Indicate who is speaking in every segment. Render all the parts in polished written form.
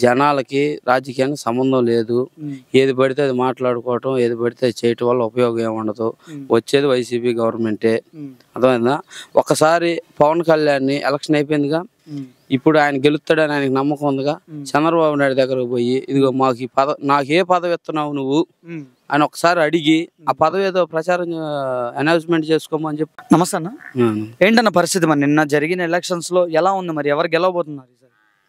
Speaker 1: జనాలకి రాజకీయానికి సంబంధం లేదు. ఏది పడితే అది మాట్లాడుకోవటం, ఏది పడితే అది చేయటం వల్ల ఉపయోగం ఏమి ఉండదు. వచ్చేది వైసీపీ గవర్నమెంటే. అర్థమైందా? ఒకసారి పవన్ కళ్యాణ్ని ఎలక్షన్ అయిపోయిందిగా, ఇప్పుడు ఆయన గెలుస్తాడని ఆయనకి నమ్మకం ఉందిగా. చంద్రబాబు నాయుడు దగ్గరకు పోయి ఇదిగో మాకు ఈ నాకు ఏ పదవి ఇస్తున్నావు నువ్వు అని ఒకసారి అడిగి ఆ పదవి ఏదో ప్రచారం అనౌన్స్మెంట్ చేసుకోమని చెప్పి.
Speaker 2: నమస్తే అన్న, ఏంటన్న పరిస్థితి మరి నిన్న జరిగిన ఎలక్షన్స్ లో ఎలా ఉంది? మరి ఎవరు గెలవబోతున్నారు?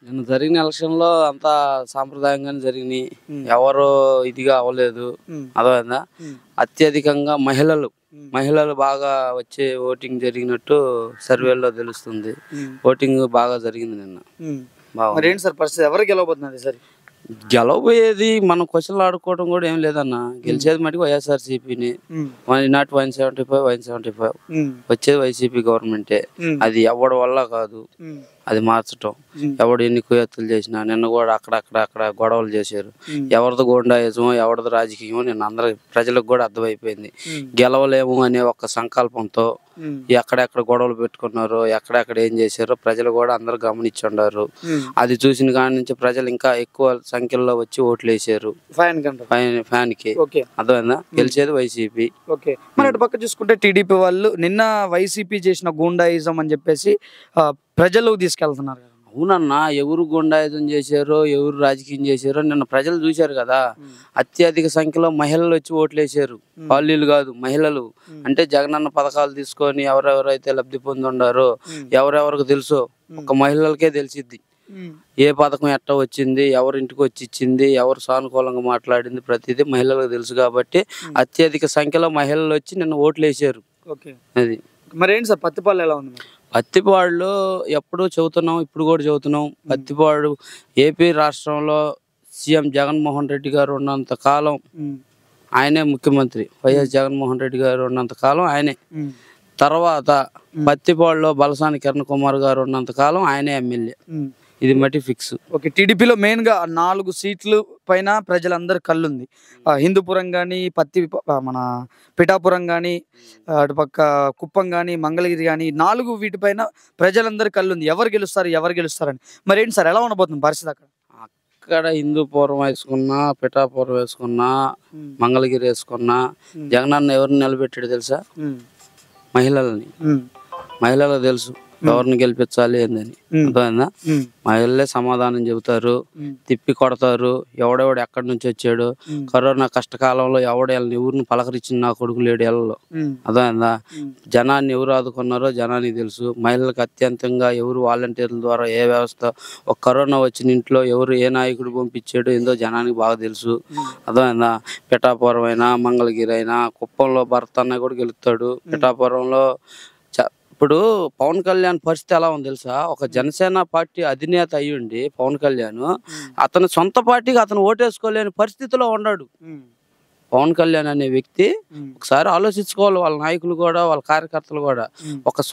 Speaker 1: నిన్న జరిగిన ఎలక్షన్ లో అంతా సాంప్రదాయంగానే జరిగినాయి. ఎవరు ఇదిగా అవ్వలేదు. అర్థమైందా? అత్యధికంగా మహిళలు బాగా వచ్చే ఓటింగ్ జరిగినట్టు సర్వేల్లో తెలుస్తుంది. ఓటింగ్ బాగా జరిగింది నిన్న.
Speaker 2: మరి ఏంటి సార్ పరిస్థితి, ఎవరు గెలవబోతున్నారు సరే?
Speaker 1: గెలవబోయేది మనం క్వశ్చన్లు ఆడుకోవడం కూడా ఏం లేదన్న. గెలిచేది మటుకు వైఎస్ఆర్సీపీని. 175 175 వచ్చేది వైసీపీ గవర్నమెంటే. అది ఎవడి వల్ల కాదు, అది మార్చటం. ఎవడు ఎన్ని కుయత్తులు చేసినా నిన్న కూడా అక్కడ గొడవలు చేశారు. ఎవరిది గోండాయిజమో ఎవరిది రాజకీయమో నిన్న అందరికి ప్రజలకు కూడా అర్థమైపోయింది. గెలవలేము అనే ఒక సంకల్పంతో ఎక్కడెక్కడ గొడవలు పెట్టుకున్నారో, ఎక్కడెక్కడ ఏం చేశారో ప్రజలు కూడా అందరూ గమనించుండారు. అది చూసిన కాడి నుంచి ప్రజలు ఇంకా ఎక్కువ సంఖ్యలో వచ్చి ఓట్లు వేసారు ఫ్యాన్ కి. అర్థమైందా? గెలిచేది వైసీపీ.
Speaker 2: మరి అటు పక్క చూసుకుంటే టీడీపీ వాళ్ళు నిన్న వైసీపీ చేసిన గూండాయిజం అని చెప్పేసి ప్రజలు తీసుకెళ్తున్నారు.
Speaker 1: అవునన్నా, ఎవరు గుండాయుధం చేశారో, ఎవరు రాజకీయం చేశారో నిన్న ప్రజలు చూశారు కదా. అత్యధిక సంఖ్యలో మహిళలు వచ్చి ఓట్లు వేసారు. వాళ్ళు కాదు, మహిళలు. అంటే జగనన్న పథకాలు తీసుకొని ఎవరెవరైతే లబ్ధి పొంది ఉండారో ఎవరెవరికి తెలుసో ఒక మహిళలకే తెలిసిద్ది. ఏ పథకం ఎట్ట వచ్చింది, ఎవరింటికి వచ్చి ఇచ్చింది, ఎవరు సానుకూలంగా మాట్లాడింది, ప్రతిదీ మహిళలకు తెలుసు. కాబట్టి అత్యధిక సంఖ్యలో మహిళలు వచ్చి నిన్న ఓట్లు వేసారు. అది
Speaker 2: మరి ఏంటి సార్ పత్తిపాళ్ళు ఎలా ఉంది?
Speaker 1: పత్తిపాడులో ఎప్పుడూ చెబుతున్నాం, ఇప్పుడు కూడా చెబుతున్నాం. పత్తిపాడు ఏపీ రాష్ట్రంలో సీఎం జగన్మోహన్ రెడ్డి గారు ఉన్నంత కాలం ఆయనే ముఖ్యమంత్రి. వైఎస్ జగన్మోహన్ రెడ్డి గారు ఉన్నంత కాలం ఆయనే. తర్వాత పత్తిపాడులో బలసాని కిరణ్ కుమార్ గారు ఉన్నంత కాలం ఆయనే ఎమ్మెల్యే. ఇది మట్టి ఫిక్స్.
Speaker 2: టీడీపీలో మెయిన్ గా 4 సీట్లు పైన ప్రజలందరి కళ్ళుంది. హిందూపురం కానీ, మన పిఠాపురం కానీ, అటుపక్క కుప్పం కానీ, మంగళగిరి కానీ 4 వీటిపైన ప్రజలందరి కళ్ళుంది. ఎవరు గెలుస్తారని. మరి ఏంటి సార్ ఎలా ఉండబోతుంది పరిస్థితి అక్కడ?
Speaker 1: అక్కడ హిందూపురం వేసుకున్నా, పిఠాపురం వేసుకున్నా, మంగళగిరి వేసుకున్నా జగనన్న ఎవరిని నిలబెట్టాడు తెలుసా? మహిళలకు తెలుసు ఎవరిని గెలిపించాలి ఏందని. అర్థమైందా? మహిళలే సమాధానం చెబుతారు, తిప్పి కొడతారు. ఎవడెవడు ఎక్కడి నుంచి వచ్చాడు, కరోనా కష్టకాలంలో ఎవరిని పలకరించిన నా కొడుకు లేడు ఎల్లలో. అర్థమైందా? జనాన్ని ఎవరు ఆదుకున్నారో జనానికి తెలుసు. మహిళలకు అత్యంతంగా ఎవరు వాలంటీర్ల ద్వారా ఏ వ్యవస్థ, ఒక కరోనా వచ్చిన ఇంట్లో ఎవరు ఏ నాయకుడు పంపించాడు ఏందో జనానికి బాగా తెలుసు. అర్థమైందా? పిఠాపురం అయినా, మంగళగిరి అయినా, కుప్పంలో భర్త అన్న కూడా గెలుస్తాడు. పిఠాపురంలో ఇప్పుడు పవన్ కళ్యాణ్ పరిస్థితి ఎలా ఉంది తెలుసా? ఒక జనసేన పార్టీ అధినేత అయ్యుండి పవన్ కళ్యాణ్ అతని సొంత పార్టీకి అతను ఓటేసుకోలేని పరిస్థితిలో ఉన్నాడు. పవన్ కళ్యాణ్ అనే వ్యక్తి ఒకసారి ఆలోచించుకోవాలి. వాళ్ళ నాయకులు కూడా, వాళ్ళ కార్యకర్తలు కూడా.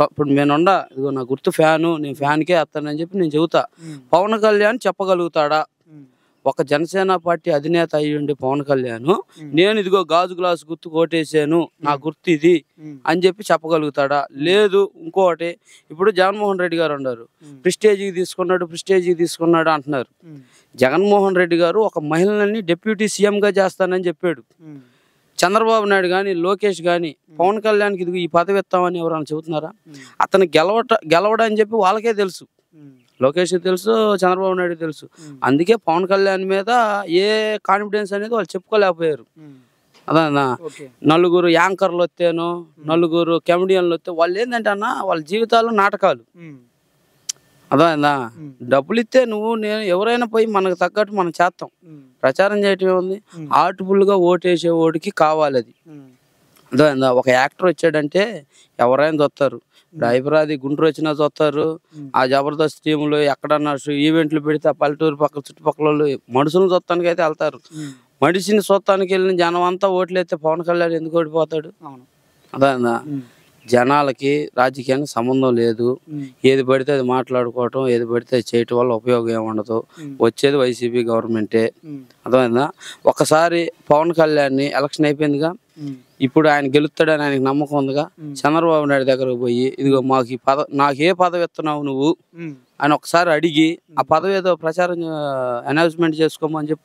Speaker 1: ఇప్పుడు నేనుండా, ఇదిగో నా గుర్తు ఫ్యాను, నేను ఫ్యాన్కే వస్తానని చెప్పి నేను చెబుతా. పవన్ కళ్యాణ్ చెప్పగలుగుతాడా? ఒక జనసేన పార్టీ అధినేత అయ్యుండి పవన్ కళ్యాణ్ నేను ఇదిగో గాజు గ్లాసు గుర్తు ఓటేసాను, నా గుర్తు ఇది అని చెప్పి చెప్పగలుగుతాడా? లేదు. ఇంకోటి, ఇప్పుడు జగన్మోహన్ రెడ్డి గారు ఉన్నారు, ప్రెస్టేజీకి తీసుకున్నాడు అంటున్నారు. జగన్మోహన్ రెడ్డి గారు ఒక మహిళని డిప్యూటీ సీఎంగా చేస్తానని చెప్పాడు. చంద్రబాబు నాయుడు కానీ, లోకేష్ కానీ పవన్ కళ్యాణ్కి ఇదిగో ఈ పదవి ఇస్తామని ఎవరైనా చెబుతున్నారా? అతను గెలవడని చెప్పి వాళ్ళకే తెలుసు. లోకేష్ తెలుసు, చంద్రబాబు నాయుడు తెలుసు. అందుకే పవన్ కళ్యాణ్ మీద ఏ కాన్ఫిడెన్స్ అనేది వాళ్ళు చెప్పుకోలేకపోయారు. అదన్నా, నలుగురు యాంకర్లు వస్తేనో, నలుగురు కమెడియన్లు వస్తే వాళ్ళు ఏంటంటే అన్న వాళ్ళ జీవితాలు నాటకాలు. అదన్నా, డబ్బులు ఇస్తే నువ్వు నేను ఎవరైనా పోయి మనకు తగ్గట్టు మనం చేస్తాం. ప్రచారం చేయటం ఏముంది? ఆర్ట్ఫుల్ గా ఓటేసే ఓడికి కావాలి అది. అదన్నా, ఒక యాక్టర్ వచ్చాడంటే ఎవరైనా చూస్తారు. హైదరాబాద్ గుంటూరు వచ్చినా చూస్తారు. ఆ జబర్దస్త్ టీములు ఎక్కడన్నా ఈవెంట్లు పెడితే ఆ పల్లెటూరు పక్కల చుట్టుపక్కల మనుషులను చూస్తానికి అయితే వెళ్తారు. మనిషిని చూస్తానికి వెళ్ళిన జనం అంతా ఓట్లు వేస్తే పవన్ కళ్యాణ్ ఎందుకు ఓడిపోతాడు? అదన్నా, జనాలకి రాజకీయానికి సంబంధం లేదు. ఏది పడితే అది మాట్లాడుకోవటం, ఏది పడితే అది చేయటం వల్ల ఉపయోగం ఏమి ఉండదు. వచ్చేది వైసీపీ గవర్నమెంటే. అర్థమైందా? ఒకసారి పవన్ కళ్యాణ్ని ఎలక్షన్ అయిపోయిందిగా, ఇప్పుడు ఆయన గెలుస్తాడని ఆయనకి నమ్మకం ఉందిగా. చంద్రబాబు నాయుడు దగ్గరకు పోయి ఇదిగో మాకు ఈ నాకు ఏ పదవి ఇస్తున్నావు నువ్వు అని ఒకసారి అడిగి ఆ పదవి ఏదో ప్రచారం అనౌన్స్మెంట్ చేసుకోమని చెప్పి